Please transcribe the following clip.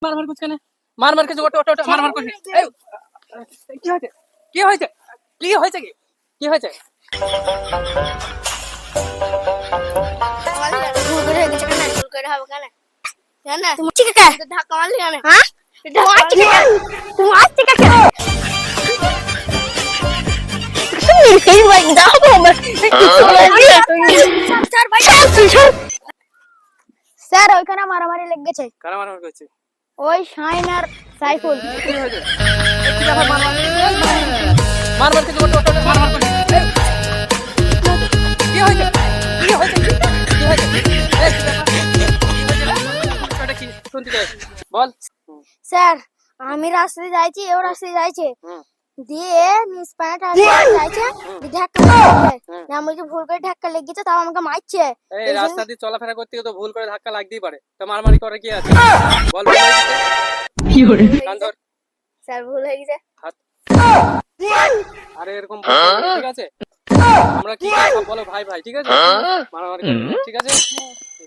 মারমার করছ কেন? মারমার করছ, ওটো ওটো ওটো মারমার করছ। এই কি হয়েছে? কি হয়েছে? কি হয়েছে? কি হয়েছে? ভুল করে হয়ে গেছে কেন? ভুল করে হবে কেন? কেন তুমি ঠিক আছে ধাক্কা মারলি কেন? হ্যাঁ তুমি আজ ঠিক আছে স্যার ওইখানে মারামারি লেগে গেছে। কারা মারমার করছে? ওই শাইন আর সাইফুল। কি হয়েছে? কি ব্যাপার মারমার? মারমার করছ, ওটো ওটো ওটো মারমার করছ। কি হয়েছে? কি হয়েছে? কি হয়েছে? এই কি ব্যাপার? কি হয়েছে? এটা কি শুনতে চাই? বল। স্যার আমি রাস্তায় যাইছি, ও রাস্তায় যাইছে, দিয়ে নিজ পায়ে যাইছে, ধাক্কা মারছে। আমি যে ভুল করে ধাক্কা লেগে গেছে, তাও আমাকে মারছে। এই রাস্তা দিয়ে চলাফেরা করতে গিয়ে তো ভুল করে ধাক্কা লাগতেই পারে, তো মারামারি করে কি আছে? বল ভুল হয়ে গেছে? কি করে কান ধর। স্যার ভুল হয়ে গেছে। হাত। আরে এরকম বলতে হবে না, ঠিক আছে? আমরা কি সব বলো ভাই ভাই, ঠিক আছে? মারামারি করবে না, ঠিক আছে?